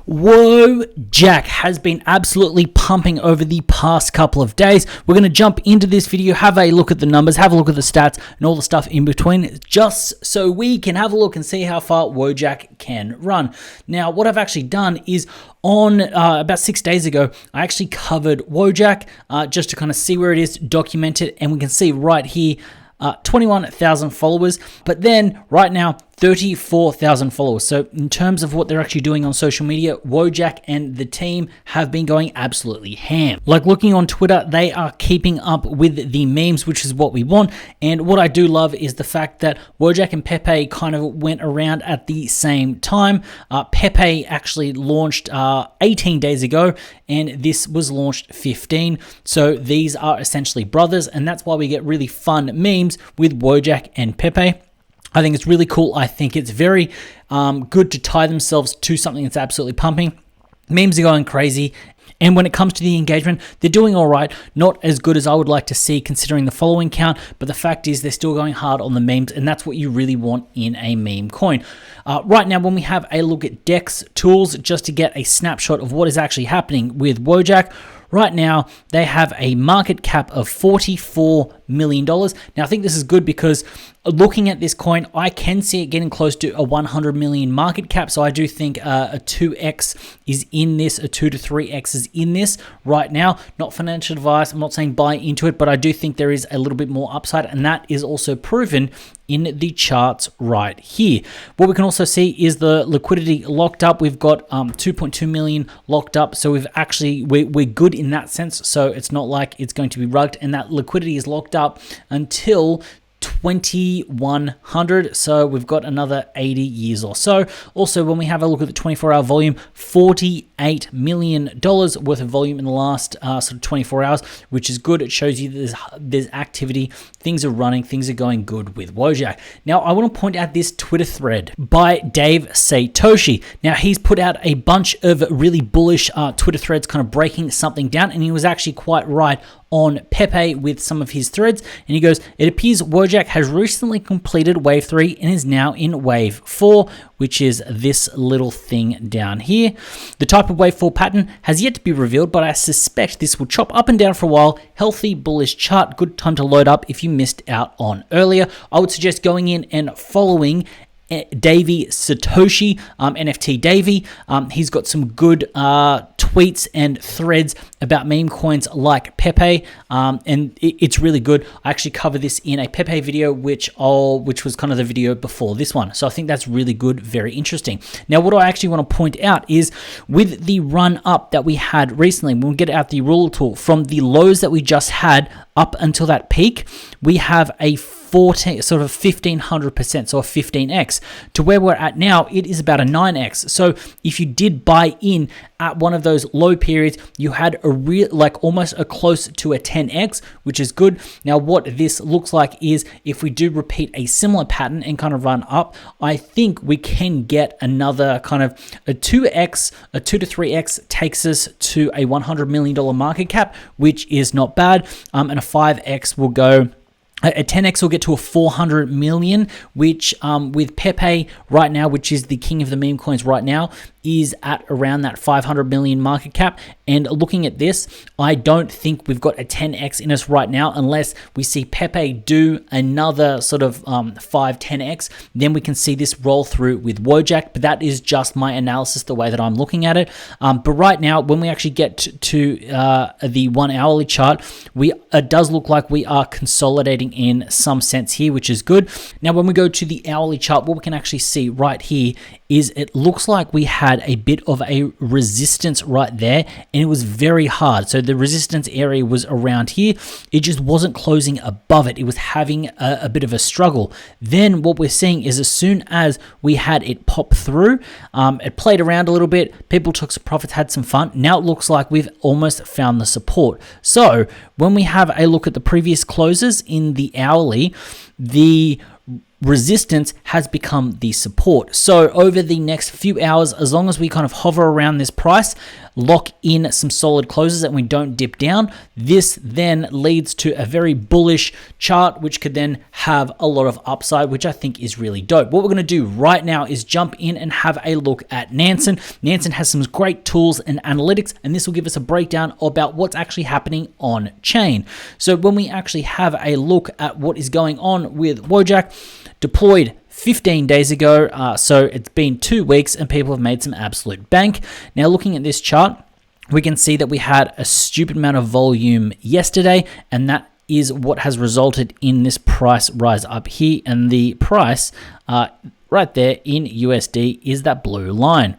Wojak has been absolutely pumping over the past couple of days. We're going to jump into this video, have a look at the numbers, have a look at the stats, and all the stuff in between, just so we can have a look and see how far Wojak can run. Now, what I've actually done is on about 6 days ago, I actually covered Wojak just to kind of see where it is, document it, and we can see right here, 21,000 followers, but then right now 34,000 followers. So in terms of what they're actually doing on social media, Wojak and the team have been going absolutely ham. Like looking on Twitter, they are keeping up with the memes, which is what we want. And what I do love is the fact that Wojak and Pepe kind of went around at the same time. Pepe actually launched 18 days ago, and this was launched 15. So these are essentially brothers, and that's why we get really fun memes with Wojak and Pepe. I think it's really cool. I think it's very good to tie themselves to something that's absolutely pumping. Memes are going crazy. And when it comes to the engagement, they're doing all right. Not as good as I would like to see considering the following count, but the fact is they're still going hard on the memes, and that's what you really want in a meme coin. Right now, when we have a look at DEX tools, just to get a snapshot of what is actually happening with Wojak, right now, they have a market cap of $44 million. Now, I think this is good because looking at this coin, I can see it getting close to a 100 million market cap. So I do think a 2x is in this, a 2 to 3x is in this right now. Not financial advice. I'm not saying buy into it, but I do think there is a little bit more upside, and that is also proven in the charts right here. What we can also see is the liquidity locked up. We've got 2.2 million locked up. So we're good in that sense. So it's not like it's going to be rugged, and that liquidity is locked up until 2100, so we've got another 80 years or so. Also, when we have a look at the 24-hour volume, $48 million worth of volume in the last sort of 24 hours, which is good. It shows you there's activity, things are running, things are going good with Wojak. Now, I want to point out this Twitter thread by Dave Satoshi. Now, he's put out a bunch of really bullish Twitter threads kind of breaking something down, and he was actually quite right on Pepe with some of his threads. And he goes, it appears Wojak has recently completed wave 3 and is now in wave 4, which is this little thing down here. The type of wave 4 pattern has yet to be revealed, but I suspect this will chop up and down for a while. Healthy bullish chart, good time to load up if you missed out on earlier. I would suggest going in and following Davey Satoshi, NFT Davey. He's got some good tweets and threads about meme coins like Pepe, and it's really good. I actually covered this in a Pepe video, which was kind of the video before this one. So I think that's really good, very interesting. Now, what I actually want to point out is with the run up that we had recently, when we get out the ruler tool, from the lows that we just had up until that peak, we have a 1500%, so a 15x. To where we're at now, it is about a 9x. So if you did buy in at one of those low periods, you had a real, like almost a close to a 10x, which is good. Now, what this looks like is if we do repeat a similar pattern and kind of run up, I think we can get another kind of a 2x, a 2 to 3x takes us to a $100 million market cap, which is not bad. And a 5x will go. A 10x will get to a 400 million, which with Pepe right now, which is the king of the meme coins right now, is at around that 500 million market cap. And looking at this, I don't think we've got a 10x in us right now, unless we see Pepe do another sort of 10x. Then we can see this roll through with Wojak, but that is just my analysis, the way that I'm looking at it. But right now, when we actually get to the 1 hourly chart, it does look like we are consolidating in some sense here, which is good. Now, when we go to the hourly chart, what we can actually see right here is it looks like we had a bit of a resistance right there, and it was very hard. So the resistance area was around here. It just wasn't closing above it. It was having a bit of a struggle. Then what we're seeing is as soon as we had it pop through, it played around a little bit, people took some profits, had some fun. Now it looks like we've almost found the support. So when we have a look at the previous closes in the hourly, the resistance has become the support. So over the next few hours, as long as we kind of hover around this price, lock in some solid closes and we don't dip down, this then leads to a very bullish chart, which could then have a lot of upside, which I think is really dope. What we're going to do right now is jump in and have a look at Nansen. Nansen has some great tools and analytics, and this will give us a breakdown about what's actually happening on chain. So when we actually have a look at what is going on with Wojak, deployed 15 days ago, so it's been 2 weeks and people have made some absolute bank. Now looking at this chart, we can see that we had a stupid amount of volume yesterday, and that is what has resulted in this price rise up here, and the price right there in USD is that blue line.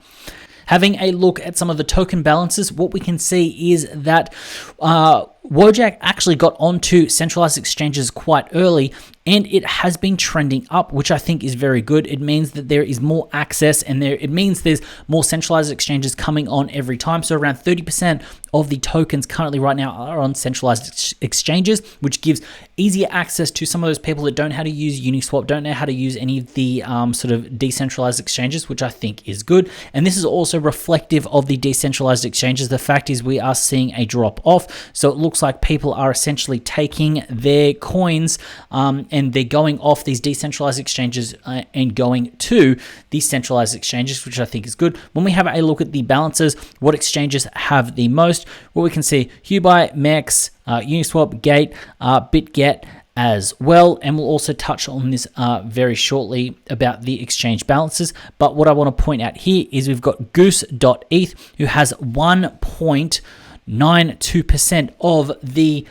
Having a look at some of the token balances, what we can see is that Wojak actually got onto centralized exchanges quite early, and it has been trending up, which I think is very good. It means that there is more access, and it means there's more centralized exchanges coming on every time. So around 30% of the tokens currently right now are on centralized exchanges, which gives easier access to some of those people that don't know how to use Uniswap, don't know how to use any of the sort of decentralized exchanges, which I think is good. And this is also reflective of the decentralized exchanges. The fact is we are seeing a drop off. So it looks like people are essentially taking their coins and they're going off these decentralized exchanges and going to these centralized exchanges, which I think is good. When we have a look at the balances, what exchanges have the most, what we can see, Hubai, MEX, Uniswap, Gate, BitGet as well, and we'll also touch on this very shortly about the exchange balances. But what I want to point out here is we've got Goose.eth, who has 1.92% of the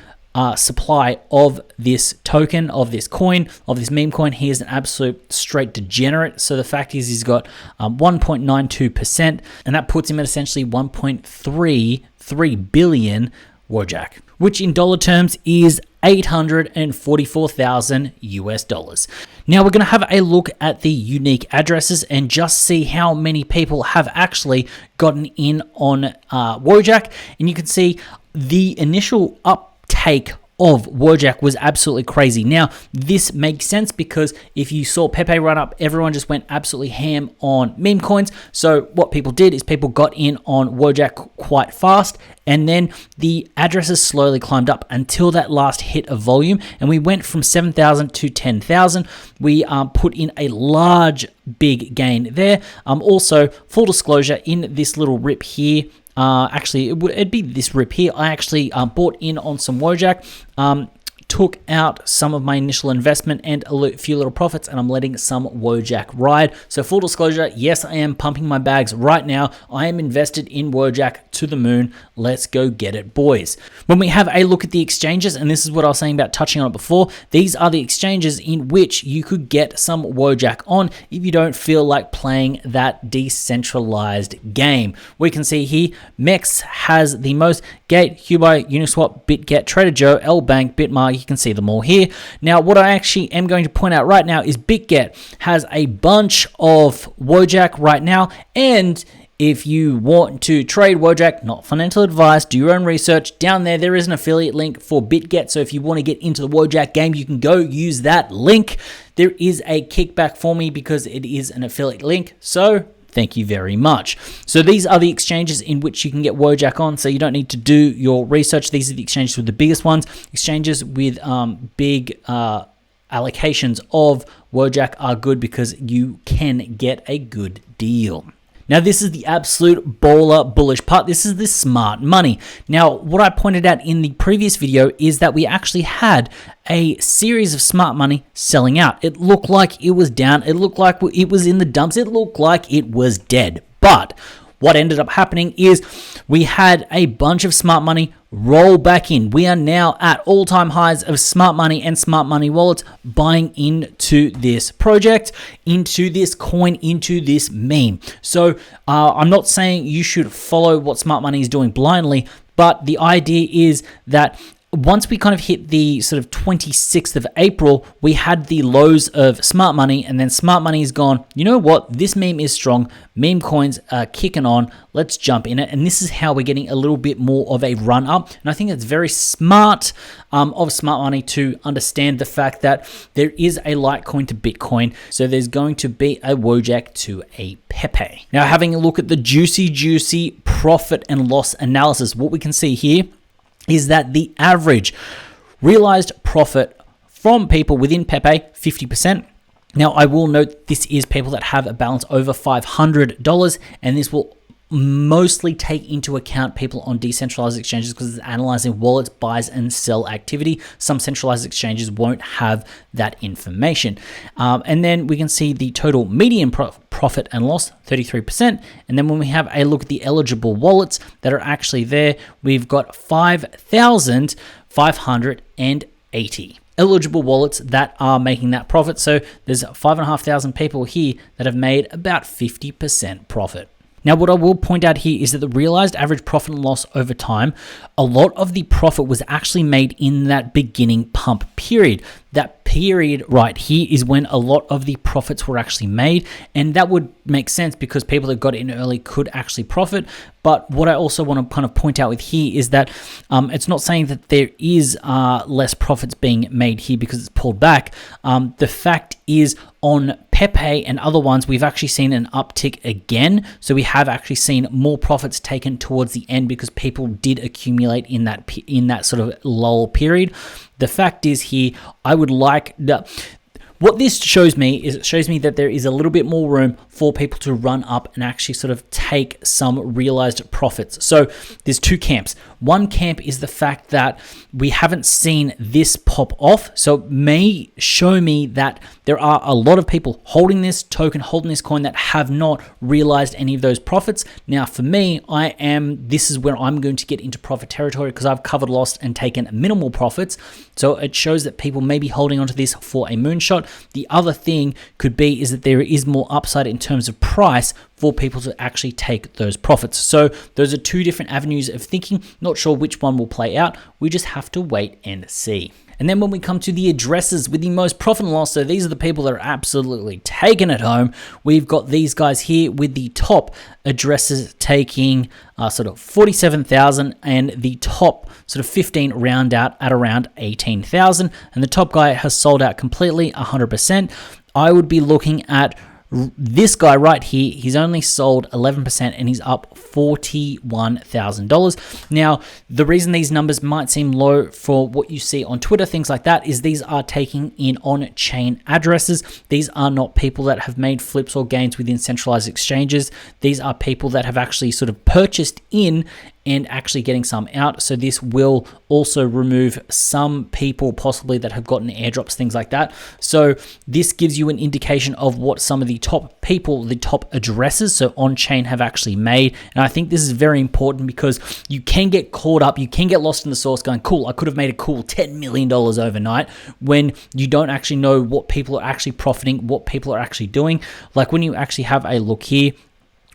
supply of this token, of this coin, of this meme coin. He is an absolute straight degenerate. So the fact is he's got 1.92%, and that puts him at essentially 1.33 billion Wojak, which in dollar terms is $844,000 US. Now we're going to have a look at the unique addresses and just see how many people have actually gotten in on Wojak, and you can see the initial uptake of Wojak was absolutely crazy. Now, this makes sense because if you saw Pepe run up, everyone just went absolutely ham on meme coins. So what people did is people got in on Wojak quite fast, and then the addresses slowly climbed up until that last hit of volume, and we went from 7,000 to 10,000. We put in a large, big gain there. Also, full disclosure, in this little rip here, actually, it'd be this rip here. I actually bought in on some Wojak, took out some of my initial investment and a few little profits, and I'm letting some Wojak ride. So full disclosure, yes, I am pumping my bags right now. I am invested in Wojak to the moon. Let's go get it, boys. When we have a look at the exchanges, and this is what I was saying about touching on it before, these are the exchanges in which you could get some Wojak on if you don't feel like playing that decentralized game. We can see here, MEX has the most, Gate, Hubai, Uniswap, BitGet, Trader Joe, LBank, Bitmar. You can see them all here. Now, what I actually am going to point out right now is BitGet has a bunch of Wojak right now, and if you want to trade Wojak, not financial advice, do your own research, down there is an affiliate link for BitGet. So if you want to get into the Wojak game, you can go use that link. There is a kickback for me because it is an affiliate link. So thank you very much. So these are the exchanges in which you can get Wojak on, so you don't need to do your research. These are the exchanges with the biggest ones. Exchanges with big allocations of Wojak are good because you can get a good deal. Now, this is the absolute baller bullish part. This is the smart money. Now, what I pointed out in the previous video is that we actually had a series of smart money selling out. It looked like it was down. It looked like it was in the dumps. It looked like it was dead. But what ended up happening is we had a bunch of smart money roll back in. We are now at all-time highs of smart money and smart money wallets buying into this project, into this coin, into this meme. So I'm not saying you should follow what smart money is doing blindly, but the idea is that once we kind of hit the sort of 26th of April, we had the lows of smart money, and then smart money is gone. You know what? This meme is strong. Meme coins are kicking on. Let's jump in it. And this is how we're getting a little bit more of a run up. And I think it's very smart of smart money to understand the fact that there is a Litecoin to Bitcoin. So there's going to be a Wojak to a Pepe. Now, having a look at the juicy profit and loss analysis, what we can see here is that the average realized profit from people within Pepe, 50%. Now, I will note this is people that have a balance over $500, and this will mostly take into account people on decentralized exchanges because it's analyzing wallets, buys and sell activity. Some centralized exchanges won't have that information. And then we can see the total median profit and loss, 33%. And then when we have a look at the eligible wallets that are actually there, we've got 5,580 eligible wallets that are making that profit. So there's 5,500 people here that have made about 50% profit. Now, what I will point out here is that the realized average profit and loss over time, a lot of the profit was actually made in that beginning pump period. That period right here is when a lot of the profits were actually made, and that would make sense because people that got in early could actually profit. But what I also want to kind of point out with here is that it's not saying that there is less profits being made here because it's pulled back. The fact is, on Pepe and other ones, we've actually seen an uptick again. So we have actually seen more profits taken towards the end because people did accumulate in that sort of lull period. The fact is here, I would like what this shows me is it shows me that there is a little bit more room for people to run up and actually sort of take some realized profits. So there's two camps. One camp is the fact that we haven't seen this pop off. So it may show me that there are a lot of people holding this token, holding this coin that have not realized any of those profits. Now for me, this is where I'm going to get into profit territory because I've covered, lost and taken minimal profits. So it shows that people may be holding onto this for a moonshot. The other thing could be is that there is more upside in terms of price for people to actually take those profits. So those are two different avenues of thinking. Not sure which one will play out. We just have to wait and see. And then when we come to the addresses with the most profit and loss, so these are the people that are absolutely taking it home. We've got these guys here with the top addresses taking sort of 47,000 and the top sort of 15 round out at around 18,000. And the top guy has sold out completely 100%. I would be looking at this guy right here. He's only sold 11% and he's up $41,000. Now, the reason these numbers might seem low for what you see on Twitter, things like that, is these are taking in on-chain addresses. These are not people that have made flips or gains within centralized exchanges. These are people that have actually sort of purchased in and actually getting some out. So this will also remove some people possibly that have gotten airdrops, things like that. So this gives you an indication of what some of the top people, the top addresses, so on-chain have actually made. And I think this is very important because you can get caught up, you can get lost in the sauce going, cool, I could have made a cool $10 million overnight, when you don't actually know what people are actually profiting, what people are actually doing. Like when you actually have a look here,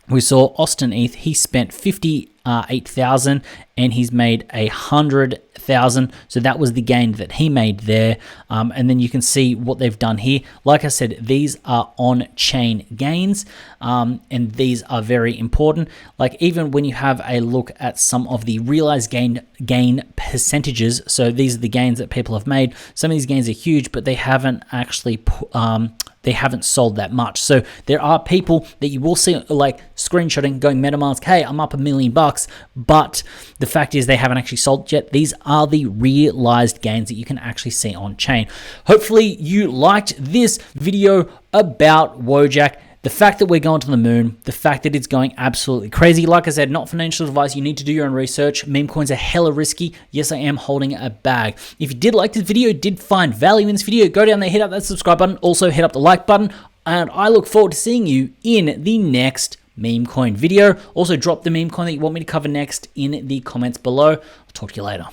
we saw Austin ETH, he spent 58,000 and he's made 100,000. So that was the gain that he made there. And then you can see what they've done here. Like I said, these are on-chain gains, and these are very important. Like even when you have a look at some of the realized gain percentages, so these are the gains that people have made. Some of these gains are huge, but they haven't actually they haven't sold that much. So there are people that you will see like screenshotting, going MetaMask, hey, I'm up $1 million, but the fact is they haven't actually sold yet. These are the realized gains that you can actually see on chain. Hopefully you liked this video about Wojak. The fact that we're going to the moon, the fact that it's going absolutely crazy. Like I said, not financial advice. You need to do your own research. Meme coins are hella risky. Yes, I am holding a bag. If you did like this video, did find value in this video, go down there, hit up that subscribe button. Also hit up the like button. And I look forward to seeing you in the next meme coin video. Also drop the meme coin that you want me to cover next in the comments below. I'll talk to you later.